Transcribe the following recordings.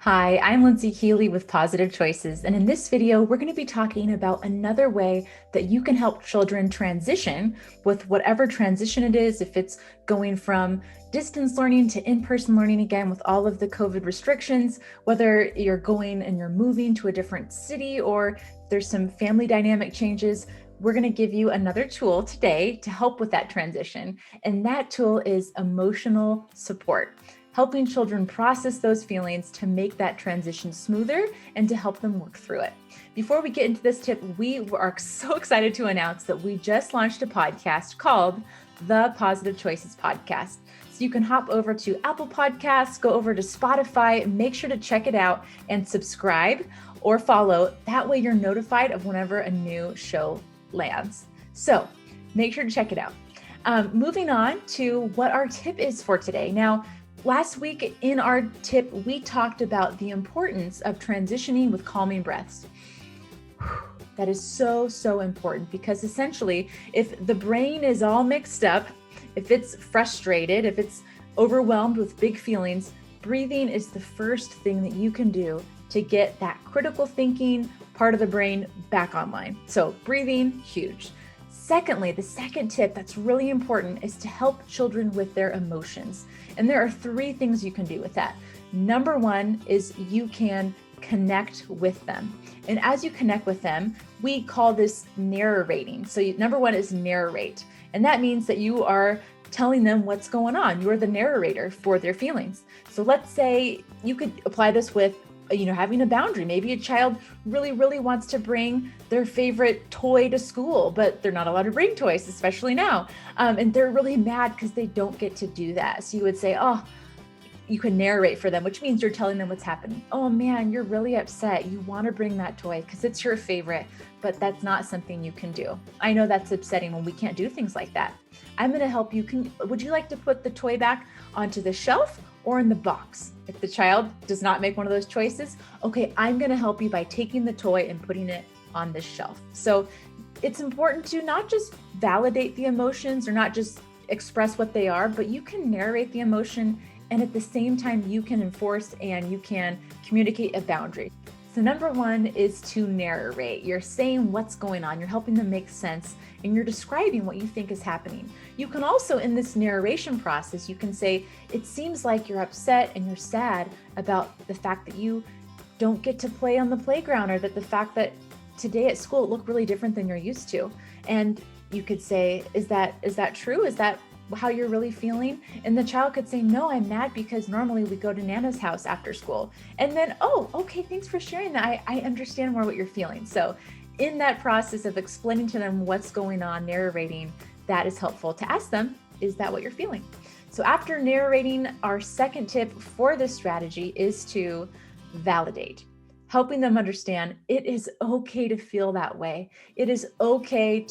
Hi, I'm Lindsay Keeley with PAWsitive Choices, and in this video, we're going to be talking about another way that you can help children transition with whatever transition it is, if it's going from distance learning to in-person learning again with all of the COVID restrictions, whether you're going and you're moving to a different city or there's some family dynamic changes. We're going to give you another tool today to help with that transition, and that tool is emotional support, helping children process those feelings to make that transition smoother and to help them work through it. Before we get into this tip, we are so excited to announce that we just launched a podcast called the PAWsitive Choices Podcast. So you can hop over to Apple Podcasts, go over to Spotify, make sure to check it out and subscribe or follow. That way you're notified of whenever a new show lands. So make sure to check it out. Moving on to what our tip is for today. Now, last week in our tip, we talked about the importance of transitioning with calming breaths. That is so important, because essentially, if the brain is all mixed up, if it's frustrated, if it's overwhelmed with big feelings, breathing is the first thing that you can do to get that critical thinking part of the brain back online. So breathing, huge. Secondly, the second tip that's really important is to help children with their emotions. And there are three things you can do with that. Number one is you can connect with them. And as you connect with them, we call this narrating. So number one is narrate. And that means that you are telling them what's going on. You're the narrator for their feelings. So let's say you could apply this with having a boundary. Maybe a child really wants to bring their favorite toy to school, but they're not allowed to bring toys, especially now. And they're really mad because they don't get to do that. So you would say, you can narrate for them, which means you're telling them what's happening. Oh man, you're really upset. You want to bring that toy because it's your favorite, but that's not something you can do. I know that's upsetting when we can't do things like that. I'm going to help you. Would you like to put the toy back onto the shelf or in the box? If the child does not make one of those choices, okay, I'm going to help you by taking the toy and putting it on this shelf. So it's important to not just validate the emotions or not just express what they are, but you can narrate the emotion, and at the same time you can enforce and you can communicate a boundary. So number one is to narrate. You're saying what's going on. You're helping them make sense, and you're describing what you think is happening. You can also, in this narration process, you can say, it seems like you're upset and you're sad about the fact that you don't get to play on the playground, or that the fact that today at school it looked really different than you're used to. And you could say, is that true? Is that how you're really feeling? And the child could say, no, I'm mad because normally we go to Nana's house after school. And then, oh, okay, thanks for sharing that. I understand more what you're feeling. So in that process of explaining to them what's going on, narrating, that is helpful to ask them, is that what you're feeling? So after narrating, our second tip for this strategy is to validate, helping them understand it is okay to feel that way. It is okay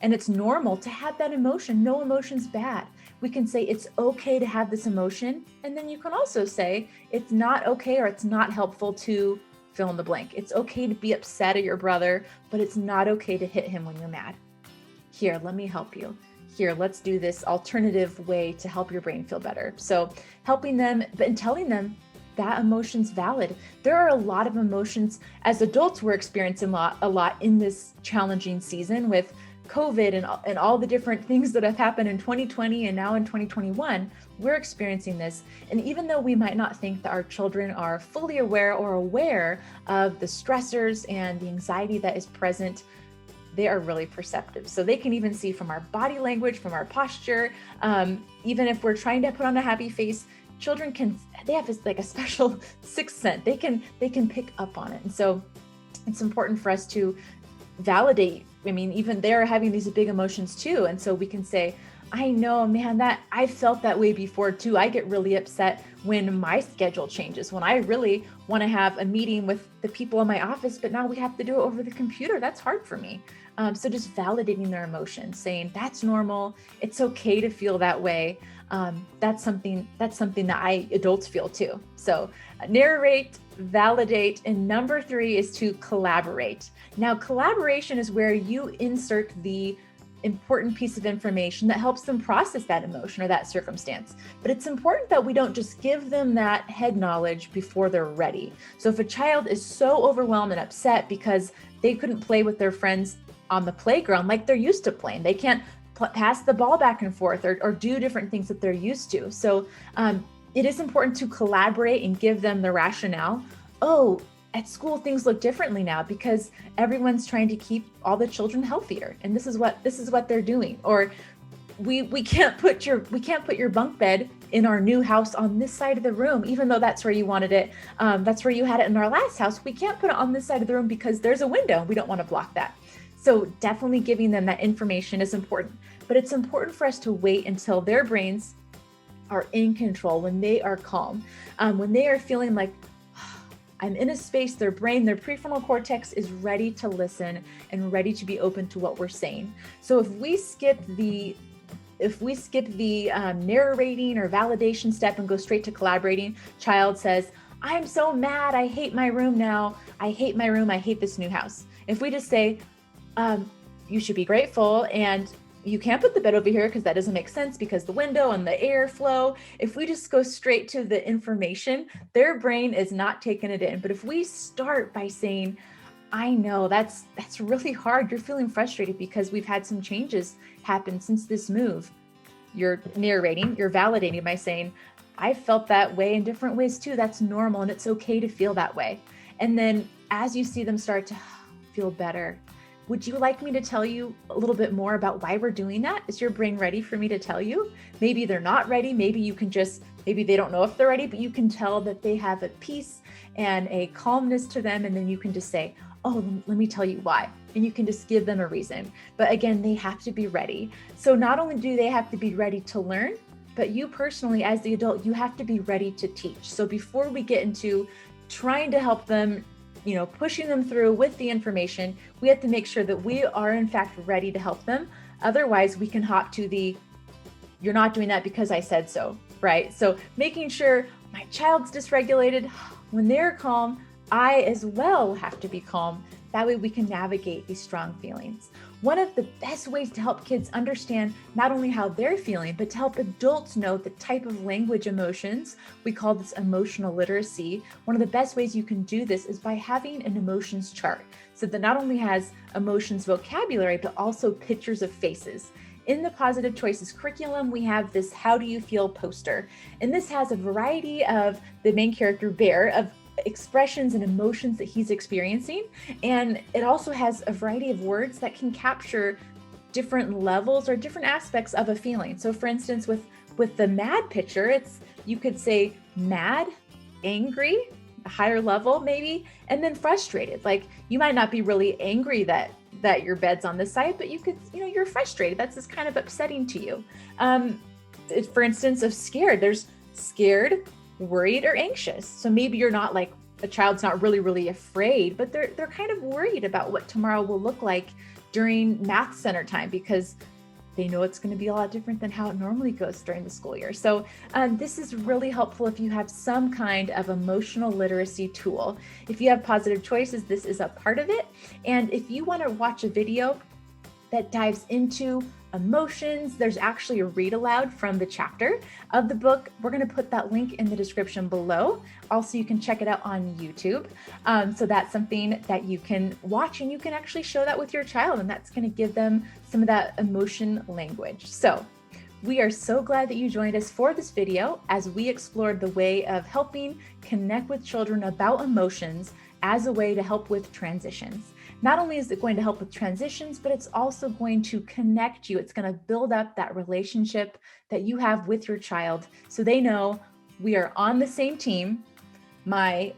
and it's normal to have that emotion. No emotion's bad. We can say it's okay to have this emotion. And then you can also say it's not okay or it's not helpful to fill in the blank. It's okay to be upset at your brother, but it's not okay to hit him when you're mad. Here, let me help you. Here, let's do this alternative way to help your brain feel better. So helping them and telling them that emotion's valid. There are a lot of emotions as adults we're experiencing a lot in this challenging season with COVID and all the different things that have happened in 2020 and now in 2021. We're experiencing this. And even though we might not think that our children are fully aware of the stressors and the anxiety that is present, they are really perceptive. So they can even see from our body language, from our posture, even if we're trying to put on a happy face, children they have like a special sixth sense. They can pick up on it. And so it's important for us to validate. I mean, even they're having these big emotions too. And so we can say, I know, man, that I felt that way before too. I get really upset when my schedule changes, when I really want to have a meeting with the people in my office, but now we have to do it over the computer. That's hard for me. So just validating their emotions, saying that's normal. It's okay to feel that way. That's something that adults feel too. So narrate, validate, and number three is to collaborate. Now, collaboration is where you insert the important piece of information that helps them process that emotion or that circumstance. But it's important that we don't just give them that head knowledge before they're ready. So if a child is so overwhelmed and upset because they couldn't play with their friends on the playground like they're used to playing, they can't pass the ball back and forth or do different things that they're used to. So it is important to collaborate and give them the rationale. Oh, at school things look differently now because everyone's trying to keep all the children healthier, and this is what they're doing. Or we can't put your bunk bed in our new house on this side of the room, even though that's where you wanted it. That's where you had it in our last house. We can't put it on this side of the room because there's a window. We don't want to block that. So definitely giving them that information is important, but it's important for us to wait until their brains are in control, when they are calm, when they are feeling like I'm in a space, their brain, their prefrontal cortex is ready to listen and ready to be open to what we're saying. So if we skip the narrating or validation step and go straight to collaborating, child says, I'm so mad, I hate my room now. I hate my room, I hate this new house. If we just say, you should be grateful, and you can't put the bed over here because that doesn't make sense because the window and the air flow. If we just go straight to the information, their brain is not taking it in. But if we start by saying, I know that's really hard. You're feeling frustrated because we've had some changes happen since this move. You're narrating, you're validating by saying, I felt that way in different ways too. That's normal and it's okay to feel that way. And then as you see them start to feel better, would you like me to tell you a little bit more about why we're doing that? Is your brain ready for me to tell you? Maybe they're not ready. Maybe they don't know if they're ready, but you can tell that they have a peace and a calmness to them. And then you can just say, oh, let me tell you why. And you can just give them a reason. But again, they have to be ready. So not only do they have to be ready to learn, but you personally, as the adult, you have to be ready to teach. So before we get into trying to help them, pushing them through with the information, we have to make sure that we are in fact ready to help them. Otherwise, we can hop to you're not doing that because I said so, right? So making sure my child's dysregulated, when they're calm, I as well have to be calm. That way we can navigate these strong feelings. One of the best ways to help kids understand not only how they're feeling, but to help adults know the type of language emotions, we call this emotional literacy. One of the best ways you can do this is by having an emotions chart. So that not only has emotions vocabulary, but also pictures of faces. In the PAWsitive Choices curriculum, we have this How Do You Feel poster. And this has a variety of the main character, Bear, of expressions and emotions that he's experiencing. And it also has a variety of words that can capture different levels or different aspects of a feeling. So for instance, with the mad picture, you could say mad, angry, a higher level maybe, and then frustrated. Like you might not be really angry that your bed's on this side, but you could, you're frustrated. That's just kind of upsetting to you. For instance, of scared, there's scared, worried, or anxious. So maybe you're not like, a child's not really, really afraid, but they're kind of worried about what tomorrow will look like during math center time because they know it's going to be a lot different than how it normally goes during the school year. So this is really helpful if you have some kind of emotional literacy tool. If you have PAWsitive Choices, this is a part of it. And if you want to watch a video that dives into emotions, there's actually a read aloud from the chapter of the book. We're going to put that link in the description below. Also, you can check it out on YouTube. So that's something that you can watch and you can actually show that with your child, and that's going to give them some of that emotion language. So we are so glad that you joined us for this video as we explored the way of helping connect with children about emotions as a way to help with transitions. Not only is it going to help with transitions, but it's also going to connect you. It's going to build up that relationship that you have with your child so they know we are on the same team. My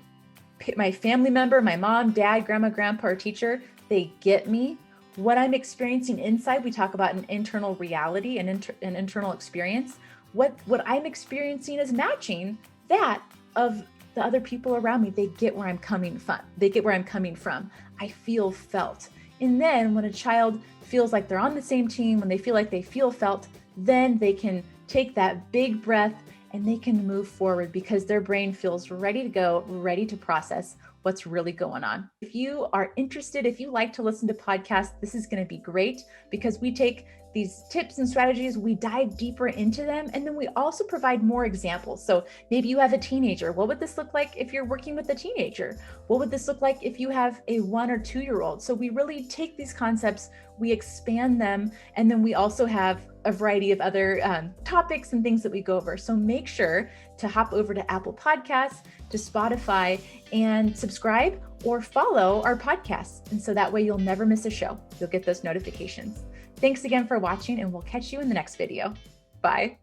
family member, my mom, dad, grandma, grandpa, or teacher, they get me. What I'm experiencing inside, we talk about an internal reality and an internal experience. What I'm experiencing is matching that of the other people around me. They get where I'm coming from. I feel felt. And then when a child feels like they're on the same team, when they feel like they feel felt, then they can take that big breath and they can move forward because their brain feels ready to go, ready to process what's really going on. If you are interested, if you like to listen to podcasts, this is going to be great because we take these tips and strategies, we dive deeper into them, and then we also provide more examples. So maybe you have a teenager. What would this look like if you're working with a teenager? What would this look like if you have a 1 or 2-year-old? So we really take these concepts, we expand them, and then we also have a variety of other topics and things that we go over. So make sure to hop over to Apple Podcasts, to Spotify, and subscribe or follow our podcasts. And so that way you'll never miss a show. You'll get those notifications. Thanks again for watching, and we'll catch you in the next video. Bye.